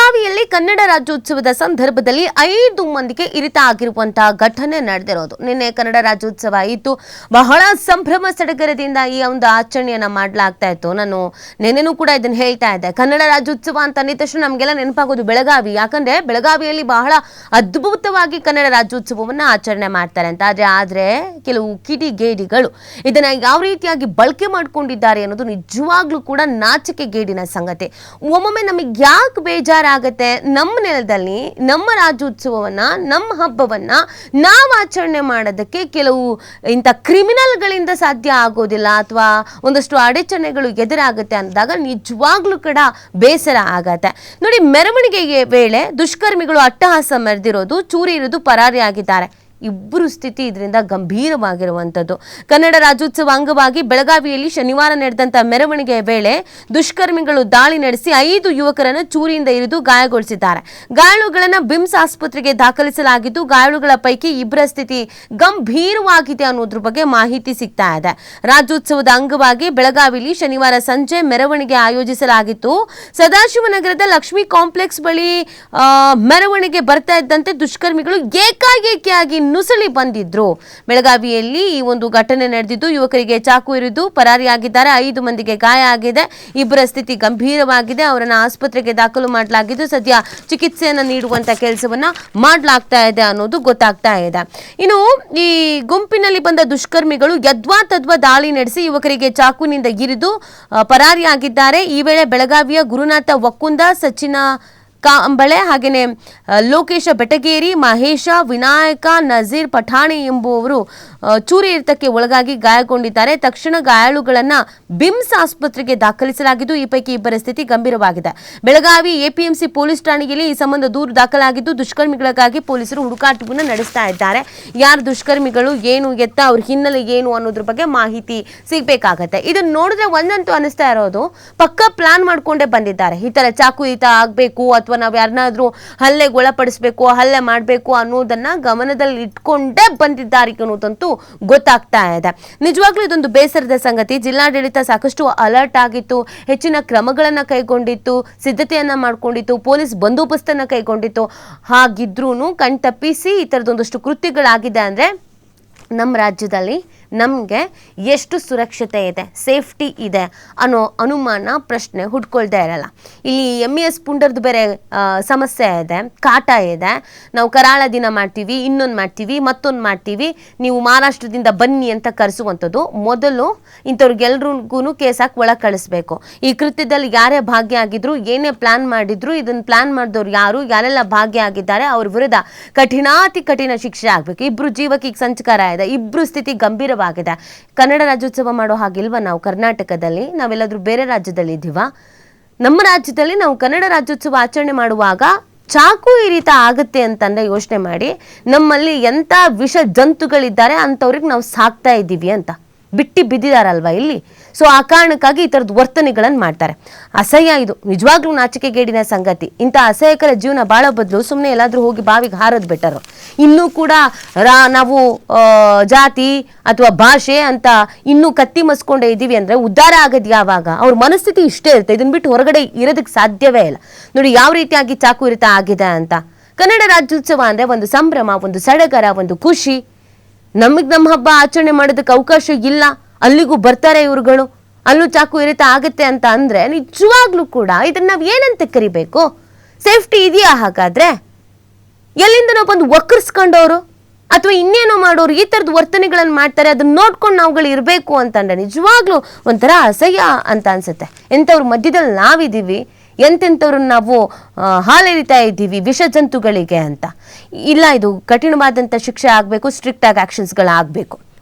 ಬೆಳಗಾವಿಯಲ್ಲಿ ಕನ್ನಡ ರಾಜ್ಯೋತ್ಸವದ ಸಂದರ್ಭದಲ್ಲಿ 5 ಮಂದಿಗೆ ಇರಿತ ಆಗಿರುವಂತಹ ಘಟನೆ ನಡೆದಿರೋದು. ನಿನ್ನೆ ಕನ್ನಡ ರಾಜ್ಯೋತ್ಸವ ಇತ್ತು. ಬಹಳ ಸಂಭ್ರಮ ಸಡಗರದಿಂದ ಈ ಒಂದು ಆಚರಣೆಯನ್ನ ಮಾಡಲಾಗ್ತಾ ಇತ್ತು. ನಾನು ನಿನ್ನೆನೂ ಕೂಡ ಇದನ್ನ ಹೇಳ್ತಾ ಇದ್ದೆ. ಕನ್ನಡ ರಾಜ್ಯೋತ್ಸವ ಅಂತ ಅಂದಿದ ತಕ್ಷಣ ನಮಗೆಲ್ಲ ನೆನಪಾಗೋದು ಬೆಳಗಾವಿ. ಯಾಕಂದ್ರೆ ಬೆಳಗಾವಿಯಲ್ಲಿ ಬಹಳ ಅದ್ಭುತವಾಗಿ ಕನ್ನಡ ರಾಜ್ಯೋತ್ಸವವನ್ನ ಆಚರಣೆ ಮಾಡ್ತಾರೆ ಅಂತ. ಆದ್ರೆ ಕೆಲವು ಕಿಡಿಗೇಡಿಗಳು ಇದನ್ನ ಯಾವ ರೀತಿಯಾಗಿ ಬಳಕೆ ಮಾಡ್ಕೊಂಡಿದ್ದಾರೆ ಅನ್ನೋದು ನಿಜವಾಗ್ಲೂ ಕೂಡ ನಾಚಿಕೆಗೇಡಿನ ಸಂಗತಿ. ಒಮ್ಮೊಮ್ಮೆ ನಮಗೆ ಯಾಕೆ ಬೇಜಾರಾಗತ್ತೆ, ನಮ್ಮ ನೆಲದಲ್ಲಿ ನಮ್ಮ ರಾಜ್ಯೋತ್ಸವವನ್ನ, ನಮ್ಮ ಹಬ್ಬವನ್ನ ನಾವು ಆಚರಣೆ ಮಾಡೋದಕ್ಕೆ ಕೆಲವು ಇಂಥ ಕ್ರಿಮಿನಲ್ಗಳಿಂದ ಸಾಧ್ಯ ಆಗೋದಿಲ್ಲ ಅಥವಾ ಒಂದಷ್ಟು ಅಡಚಣೆಗಳು ಎದುರಾಗುತ್ತೆ ಅಂದಾಗ ನಿಜವಾಗ್ಲೂ ಕೂಡ ಬೇಸರ ಆಗತ್ತೆ. ನೋಡಿ, ಮೆರವಣಿಗೆಗೆ ವೇಳೆ ದುಷ್ಕರ್ಮಿಗಳು ಅಟ್ಟಹಾಸ ಮೆರೆದಿರೋದು, ಚೂರಿ ಇರೋದು, ಪರಾರಿಯಾಗಿದ್ದಾರೆ. ಇಬ್ಬರು ಸ್ಥಿತಿ ಇದರಿಂದ ಗಂಭೀರವಾಗಿರುವಂಥದ್ದು. ಕನ್ನಡ ರಾಜ್ಯೋತ್ಸವ ಅಂಗವಾಗಿ ಬೆಳಗಾವಿಯಲ್ಲಿ ಶನಿವಾರ ನಡೆದಂಥ ಮೆರವಣಿಗೆಯ ವೇಳೆ ದುಷ್ಕರ್ಮಿಗಳು ದಾಳಿ ನಡೆಸಿ 5 ಯುವಕರನ್ನು ಚೂರಿಯಿಂದ ಇರಿದು ಗಾಯಗೊಳಿಸಿದ್ದಾರೆ. ಗಾಯಾಳುಗಳನ್ನು ಬಿಮ್ಸ್ ಆಸ್ಪತ್ರೆಗೆ ದಾಖಲಿಸಲಾಗಿದ್ದು, ಗಾಯಾಳುಗಳ ಪೈಕಿ ಇಬ್ಬರ ಸ್ಥಿತಿ ಗಂಭೀರವಾಗಿದೆ ಅನ್ನೋದ್ರ ಬಗ್ಗೆ ಮಾಹಿತಿ ಸಿಗ್ತಾ ಇದೆ. ರಾಜ್ಯೋತ್ಸವದ ಅಂಗವಾಗಿ ಬೆಳಗಾವಿಯಲ್ಲಿ ಶನಿವಾರ ಸಂಜೆ ಮೆರವಣಿಗೆ ಆಯೋಜಿಸಲಾಗಿತ್ತು. ಸದಾಶಿವನಗರದ ಲಕ್ಷ್ಮೀ ಕಾಂಪ್ಲೆಕ್ಸ್ ಬಳಿ ಮೆರವಣಿಗೆ ಬರ್ತಾ ಇದ್ದಂತೆ ದುಷ್ಕರ್ಮಿಗಳು ಏಕಾಏಕಿಯಾಗಿ ನುಸುಳಿ ಬಂದಿದ್ರು. ಬೆಳಗಾವಿಯಲ್ಲಿ ಈ ಒಂದು ಘಟನೆ ನಡೆದಿದ್ದು, ಯುವಕರಿಗೆ ಚಾಕು ಇರಿದು ಪರಾರಿಯಾಗಿದ್ದಾರೆ. 5 ಮಂದಿಗೆ ಗಾಯ ಆಗಿದೆ. ಇಬ್ಬರ ಸ್ಥಿತಿ ಗಂಭೀರವಾಗಿದೆ. ಅವರನ್ನು ಆಸ್ಪತ್ರೆಗೆ ದಾಖಲು ಮಾಡಲಾಗಿದ್ದು, ಸದ್ಯ ಚಿಕಿತ್ಸೆಯನ್ನು ನೀಡುವಂತ ಕೆಲಸವನ್ನ ಮಾಡಲಾಗ್ತಾ ಇದೆ ಅನ್ನೋದು ಗೊತ್ತಾಗ್ತಾ ಇದೆ. ಇನ್ನು ಈ ಗುಂಪಿನಲ್ಲಿ ಬಂದ ದುಷ್ಕರ್ಮಿಗಳು ಯದ್ವಾ ತದ್ವಾ ದಾಳಿ ನಡೆಸಿ ಯುವಕರಿಗೆ ಚಾಕುನಿಂದ ಇರಿದು ಪರಾರಿಯಾಗಿದ್ದಾರೆ. ಈ ವೇಳೆ ಬೆಳಗಾವಿಯ ಗುರುನಾಥ ವಕ್ಕುಂದ, ಸಚಿನ ಕಾಂಬಳೆ, ಹಾಗೆಯೇ ಲೋಕೇಶ ಬೆಟಗೇರಿ, ಮಹೇಶ, ವಿನಾಯಕ, ನಜೀರ್ ಪಠಾಣಿ ಎಂಬುವವರು ಚೂರಿ ಇರಿತಕ್ಕೆ ಒಳಗಾಗಿ ಗಾಯಗೊಂಡಿದ್ದಾರೆ. ತಕ್ಷಣ ಗಾಯಾಳುಗಳನ್ನು ಬಿಮ್ಸ್ ಆಸ್ಪತ್ರೆಗೆ ದಾಖಲಿಸಲಾಗಿದ್ದು, ಈ ಪೈಕಿ ಇಬ್ಬರ ಸ್ಥಿತಿ ಗಂಭೀರವಾಗಿದೆ. ಬೆಳಗಾವಿ ಎಪಿಎಂಸಿ ಪೊಲೀಸ್ ಠಾಣೆಯಲ್ಲಿ ಈ ಸಂಬಂಧ ದೂರು ದಾಖಲಾಗಿದ್ದು, ದುಷ್ಕರ್ಮಿಗಳಿಗಾಗಿ ಪೊಲೀಸರು ಹುಡುಕಾಟವನ್ನು ನಡೆಸ್ತಾ ಇದ್ದಾರೆ. ಯಾರು ದುಷ್ಕರ್ಮಿಗಳು, ಏನು ಎತ್ತ, ಅವ್ರ ಹಿನ್ನೆಲೆ ಏನು ಅನ್ನೋದ್ರ ಬಗ್ಗೆ ಮಾಹಿತಿ ಸಿಗಬೇಕಾಗತ್ತೆ. ಇದನ್ನ ನೋಡಿದ್ರೆ ಒಂದಂತೂ ಅನಿಸ್ತಾ ಇರೋದು, ಪಕ್ಕ ಪ್ಲಾನ್ ಮಾಡ್ಕೊಂಡೇ ಬಂದಿದ್ದಾರೆ. ಈ ತರ ಚಾಕು ಈತ ಆಗಬೇಕು ಅಥವಾ ನಾವು ಯಾರನ್ನಾದ್ರೂ ಹಲ್ಲೆಗೆ ಒಳಪಡಿಸಬೇಕು, ಹಲ್ಲೆ ಮಾಡಬೇಕು ಅನ್ನೋದನ್ನ ಗಮನದಲ್ಲಿ ಇಟ್ಕೊಂಡೇ ಬಂದಿದ್ದಾರೆ ಅನ್ನೋದಂತೂ ಗೊತ್ತಾಗ್ತಾ ಇದೆ. ನಿಜವಾಗ್ಲೂ ಇದೊಂದು ಬೇಸರದ ಸಂಗತಿ. ಜಿಲ್ಲಾಡಳಿತ ಸಾಕಷ್ಟು ಅಲರ್ಟ್ ಆಗಿತ್ತು, ಹೆಚ್ಚಿನ ಕ್ರಮಗಳನ್ನ ಕೈಗೊಂಡಿತ್ತು, ಸಿದ್ಧತೆಯನ್ನ ಮಾಡ್ಕೊಂಡಿತ್ತು, ಪೊಲೀಸ್ ಬಂದೋಬಸ್ತನ್ನ ಕೈಗೊಂಡಿತ್ತು. ಹಾಗಿದ್ರೂ ಕಣ್ತಪ್ಪಿಸಿ ಈ ತರದೊಂದಷ್ಟು ಕೃತ್ಯಗಳಾಗಿದೆ ಅಂದ್ರೆ ನಮ್ಮ ರಾಜ್ಯದಲ್ಲಿ ನಮಗೆ ಎಷ್ಟು ಸುರಕ್ಷತೆ ಇದೆ, ಸೇಫ್ಟಿ ಇದೆ ಅನ್ನೋ ಅನುಮಾನ, ಪ್ರಶ್ನೆ ಹುಡ್ಕೊಳ್ತಾ ಇರಲ್ಲ. ಇಲ್ಲಿ MES ಪುಂಡರ್ದು ಬೇರೆ ಸಮಸ್ಯೆ ಇದೆ, ಕಾಟ ಇದೆ. ನಾವು ಕರಾಳ ದಿನ ಮಾಡ್ತೀವಿ, ಇನ್ನೊಂದು ಮಾಡ್ತೀವಿ, ಮತ್ತೊಂದು ಮಾಡ್ತೀವಿ, ನೀವು ಮಹಾರಾಷ್ಟ್ರದಿಂದ ಬನ್ನಿ ಅಂತ ಕರೆಸುವಂಥದ್ದು. ಮೊದಲು ಇಂಥವ್ರಿಗೆಲ್ರಿಗೂ ಕೇಸ್ ಹಾಕಿ ಒಳಗೆ ಕಳಿಸ್ಬೇಕು. ಈ ಕೃತ್ಯದಲ್ಲಿ ಯಾರೇ ಭಾಗಿಯಾಗಿದ್ರು, ಏನೇ ಪ್ಲಾನ್ ಮಾಡಿದ್ರು, ಇದನ್ನು ಪ್ಲಾನ್ ಮಾಡಿದವ್ರು ಯಾರು, ಯಾರೆಲ್ಲ ಭಾಗಿಯಾಗಿದ್ದಾರೆ, ಅವ್ರ ವಿರುದ್ಧ ಕಠಿಣಾತಿ ಕಠಿಣ ಶಿಕ್ಷೆ ಆಗಬೇಕು. ಇಬ್ಬರು ಜೀವಕ್ಕೆ ಸಂಚಕಾರ ಇದೆ, ಇಬ್ಬರು ಸ್ಥಿತಿ ಗಂಭೀರ ಆಗಿದೆ. ಕನ್ನಡ ರಾಜ್ಯೋತ್ಸವ ಮಾಡೋ ಹಾಗಿಲ್ವಾ ನಾವು ಕರ್ನಾಟಕದಲ್ಲಿ? ನಾವೆಲ್ಲಾದ್ರೂ ಬೇರೆ ರಾಜ್ಯದಲ್ಲಿ ಇದ್ದೀವಾ? ನಮ್ಮ ರಾಜ್ಯದಲ್ಲಿ ನಾವು ಕನ್ನಡ ರಾಜ್ಯೋತ್ಸವ ಆಚರಣೆ ಮಾಡುವಾಗ ಚಾಕು ಇರಿತ ಆಗುತ್ತೆ ಅಂತಂದ್ರೆ ಯೋಚನೆ ಮಾಡಿ, ನಮ್ಮಲ್ಲಿ ಎಂಥ ವಿಷ ಜಂತುಗಳಿದ್ದಾರೆ ಅಂಥವ್ರಿಗೆ ನಾವು ಸಾಕ್ತಾ ಇದ್ದೀವಿ ಅಂತ ಬಿಟ್ಟಿ ಬಿದ್ದಿದಾರಲ್ವಾ ಇಲ್ಲಿ. ಸೊ ಆ ಕಾರಣಕ್ಕಾಗಿ ಈ ಥರದ್ದು ವರ್ತನೆಗಳನ್ನು ಮಾಡ್ತಾರೆ. ಅಸಹ್ಯ, ಇದು ನಿಜವಾಗ್ಲೂ ನಾಚಿಕೆಗೇಡಿನ ಸಂಗತಿ. ಇಂಥ ಅಸಹ್ಯಕರ ಜೀವನ ಬಾಳೋ ಬದಲು ಸುಮ್ಮನೆ ಎಲ್ಲಾದ್ರೂ ಹೋಗಿ ಬಾವಿಗೆ ಹಾರೋದು ಬೆಟರು. ಇನ್ನೂ ಕೂಡ ನಾವು ಜಾತಿ ಅಥವಾ ಭಾಷೆ ಅಂತ ಇನ್ನೂ ಕತ್ತಿ ಮಸ್ಕೊಂಡೇ ಇದ್ದೀವಿ ಅಂದ್ರೆ ಉದ್ಧಾರ ಆಗೋದು ಯಾವಾಗ? ಅವ್ರ ಮನಸ್ಥಿತಿ ಇಷ್ಟೇ ಇರುತ್ತೆ. ಇದನ್ನ ಬಿಟ್ಟು ಹೊರಗಡೆ ಇರೋದಕ್ಕೆ ಸಾಧ್ಯವೇ ಇಲ್ಲ. ನೋಡಿ ಯಾವ ರೀತಿಯಾಗಿ ಚಾಕು ಇರಿತ ಆಗಿದೆ ಅಂತ. ಕನ್ನಡ ರಾಜ್ಯೋತ್ಸವ ಅಂದ್ರೆ ಒಂದು ಸಂಭ್ರಮ, ಒಂದು ಸಡಗರ, ಒಂದು ಖುಷಿ. ನಮಗೆ ನಮ್ಮ ಹಬ್ಬ ಆಚರಣೆ ಮಾಡೋದಕ್ಕೆ ಅವಕಾಶ ಇಲ್ಲ, ಅಲ್ಲಿಗೂ ಬರ್ತಾರೆ ಇವ್ರುಗಳು, ಅಲ್ಲೂ ಚಾಕು ಇರಿತ ಆಗತ್ತೆ ಅಂತ ಅಂದ್ರೆ ನಿಜವಾಗ್ಲೂ ಕೂಡ ಇದನ್ನ ನಾವು ಏನಂತ ಕರಿಬೇಕು? ಸೇಫ್ಟಿ ಇದೆಯಾ ಹಾಗಾದ್ರೆ? ಎಲ್ಲಿಂದನೋ ಬಂದು ವಕ್ರಿಸ್ಕೊಂಡವರು ಅಥವಾ ಇನ್ನೇನೋ ಮಾಡೋರು ಈ ಥರದ ವರ್ತನೆಗಳನ್ನು ಮಾಡ್ತಾರೆ. ಅದನ್ನ ನೋಡ್ಕೊಂಡು ನಾವುಗಳು ಇರಬೇಕು ಅಂತಂದ್ರೆ ನಿಜವಾಗ್ಲೂ ಒಂಥರ ಅಸಹ್ಯ ಅಂತ ಅನ್ಸುತ್ತೆ. ಎಂಥವ್ರ ಮಧ್ಯದಲ್ಲಿ ನಾವಿದ್ದೀವಿ, ಎಂತೆಂಥವ್ರನ್ನ ನಾವು ಹಾಲೆರಿತಾ ಇದ್ದೀವಿ ವಿಷ ಜಂತುಗಳಿಗೆ ಅಂತ. ಇಲ್ಲ, ಇದು ಕಠಿಣವಾದಂಥ ಶಿಕ್ಷೆ ಆಗಬೇಕು, ಸ್ಟ್ರಿಕ್ಟ್ ಆಗಿ ಆಕ್ಷನ್ಸ್ಗಳಾಗಬೇಕು.